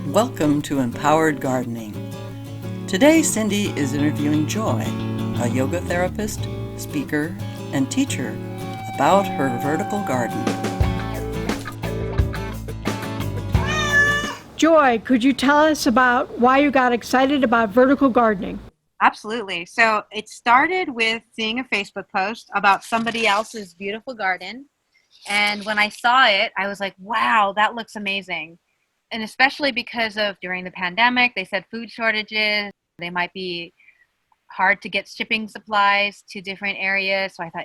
Welcome to Empowered Gardening. Today, Cindy is interviewing Joy, a yoga therapist, speaker, and teacher, about her vertical garden. Joy, could you tell us about why you got excited about vertical gardening? Absolutely. So it started with seeing a Facebook post about somebody else's beautiful garden. And when I saw it, I was like, wow, that looks amazing. And especially because of during the pandemic, they said food shortages, they might be hard to get shipping supplies to different areas. So I thought,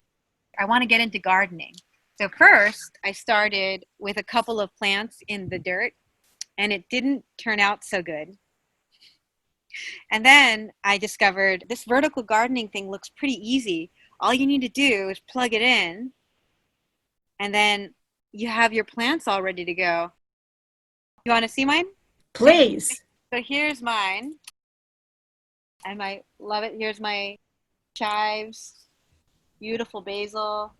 I want to get into gardening. So first, I started with a couple of plants in the dirt, and it didn't turn out so good. And then I discovered this vertical gardening thing looks pretty easy. All you need to do is plug it in, and then you have your plants all ready to go. You want to see mine? Please. So here's mine. I might love it. Here's my chives, beautiful basil,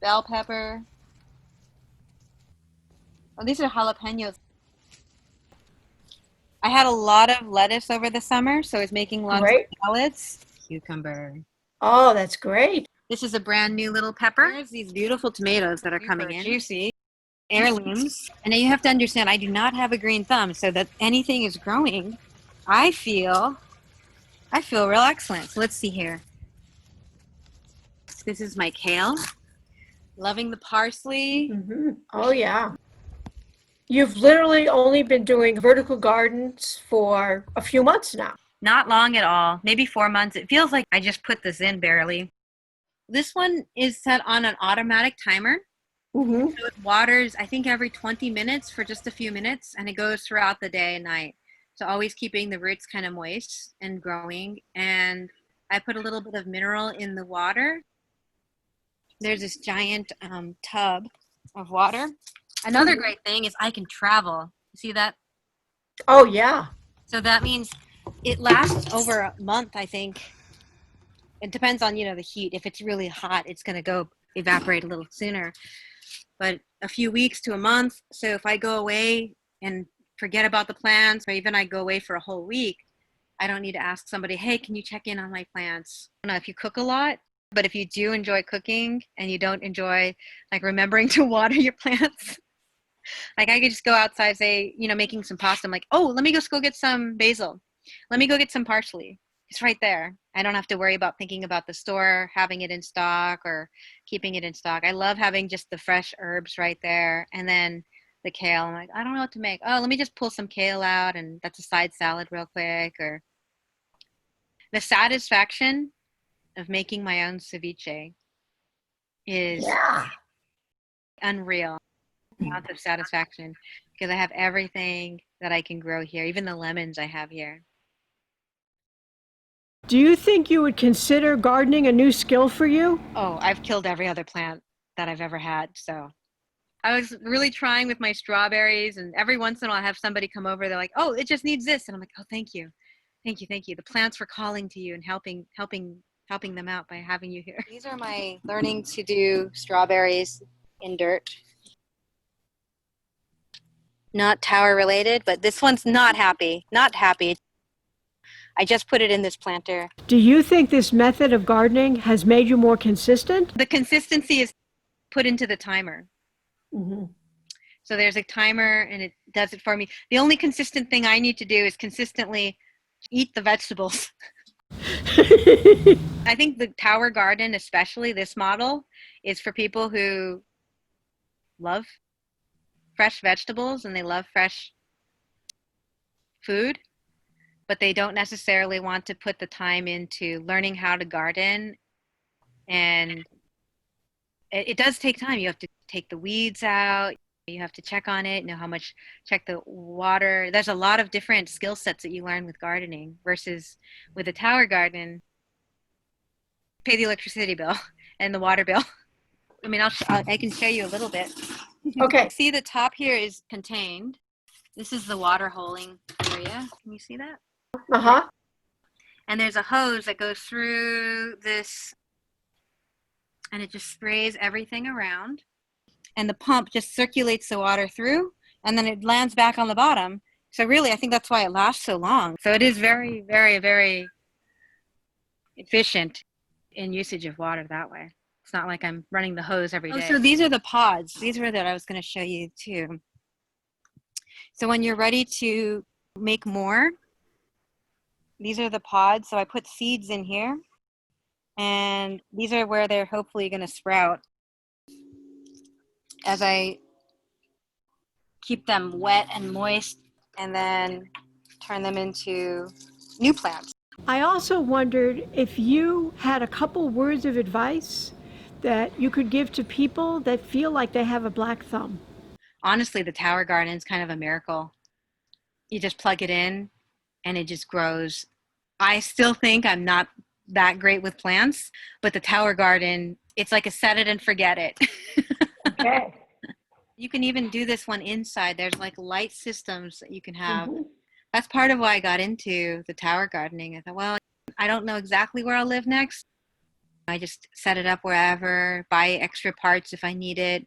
bell pepper. Oh, these are jalapenos. I had a lot of lettuce over the summer, so I was making lots of Great. salads. Cucumber. Oh, that's great. This is a brand new little pepper. There's these beautiful tomatoes that are coming in. Juicy. Heirlooms. And now you have to understand, I do not have a green thumb, so that anything is growing, I feel real excellent. So let's see here. This is my kale. Loving the parsley. Oh, yeah. You've literally only been doing vertical gardens for a few months now. Not long at all. Maybe 4 months. It feels like I just put this in barely. This one is set on an automatic timer. Mm-hmm. So it waters, I think, every 20 minutes for just a few minutes, and it goes throughout the day and night. So always keeping the roots kind of moist and growing. And I put a little bit of mineral in the water. There's this giant tub of water. Another great thing is I can travel. You see that? Oh, yeah. So that means it lasts over a month, I think. It depends on, the heat. If it's really hot, it's going to go evaporate a little sooner. But a few weeks to a month. So if I go away and forget about the plants, or even I go away for a whole week, I don't need to ask somebody, hey, can you check in on my plants? I don't know if you cook a lot, but if you do enjoy cooking and you don't enjoy like remembering to water your plants, like I could just go outside, say, making some pasta. I'm like, oh, let me just go get some basil. Let me go get some parsley. It's right there. I don't have to worry about thinking about the store, having it in stock or keeping it in stock. I love having just the fresh herbs right there. And then the kale, I'm like, I don't know what to make. Oh, let me just pull some kale out and that's a side salad real quick. Or the satisfaction of making my own ceviche is unreal amount of satisfaction because I have everything that I can grow here, even the lemons I have here. Do you think you would consider gardening a new skill for you? Oh, I've killed every other plant that I've ever had. So I was really trying with my strawberries, and every once in a while I have somebody come over. They're like, oh, it just needs this. And I'm like, oh, thank you. Thank you. Thank you. The plants were calling to you and helping them out by having you here. These are my learning to do strawberries in dirt. Not tower related, but this one's not happy. Not happy. I just put it in this planter. Do you think this method of gardening has made you more consistent? The consistency is put into the timer. Mm-hmm. So there's a timer and it does it for me. The only consistent thing I need to do is consistently eat the vegetables. I think the tower garden, especially this model, is for people who love fresh vegetables and they love fresh food, but they don't necessarily want to put the time into learning how to garden. And it does take time. You have to take the weeds out. You have to check on it, know how much, check the water. There's a lot of different skill sets that you learn with gardening versus with a tower garden, pay the electricity bill and the water bill. I mean, I can show you a little bit. Okay. See, the top here is contained. This is the water holing area. Can you see that? Uh-huh. And there's a hose that goes through this and it just sprays everything around. and the pump just circulates the water through, and then it lands back on the bottom. So really, I think that's why it lasts so long. So it is very, very, very efficient in usage of water that way. It's not like I'm running the hose every day. So these are the pods. These were that I was going to show you too. So when you're ready to make more, these are the pods. So I put seeds in here, and these are where they're hopefully going to sprout as I keep them wet and moist and then turn them into new plants. I also wondered if you had a couple words of advice that you could give to people that feel like they have a black thumb. Honestly, the tower garden is kind of a miracle. You just plug it in and it just grows. I still think I'm not that great with plants, but the tower garden, it's like a set it and forget it. Okay. You can even do this one inside. There's like light systems that you can have. That's part of why I got into the tower gardening. I thought, well, I don't know exactly where I'll live next. I just set it up wherever, buy extra parts if I need it.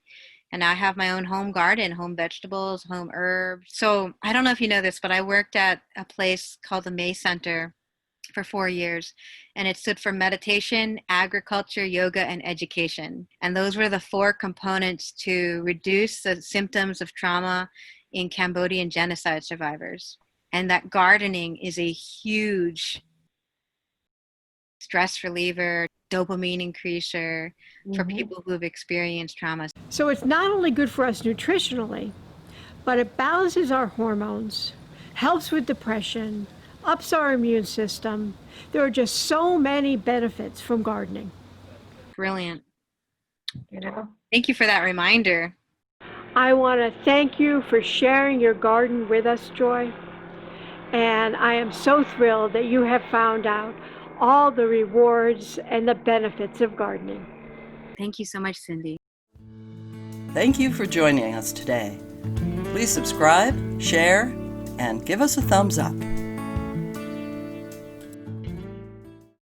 And now I have my own home garden, home vegetables, home herbs. So I don't know if you know this, but I worked at a place called the May Center for 4 years. And it stood for meditation, agriculture, yoga, and education. And those were the 4 components to reduce the symptoms of trauma in Cambodian genocide survivors. And that gardening is a huge stress reliever, dopamine increaser for people who have experienced trauma. So it's not only good for us nutritionally, but it balances our hormones, helps with depression, ups our immune system. There are just so many benefits from gardening. Brilliant. Thank you for that reminder. I want to thank you for sharing your garden with us, Joy. And I am so thrilled that you have found out all the rewards and the benefits of gardening. Thank you so much, Cindy. Thank you for joining us today. Please subscribe, share, and give us a thumbs up.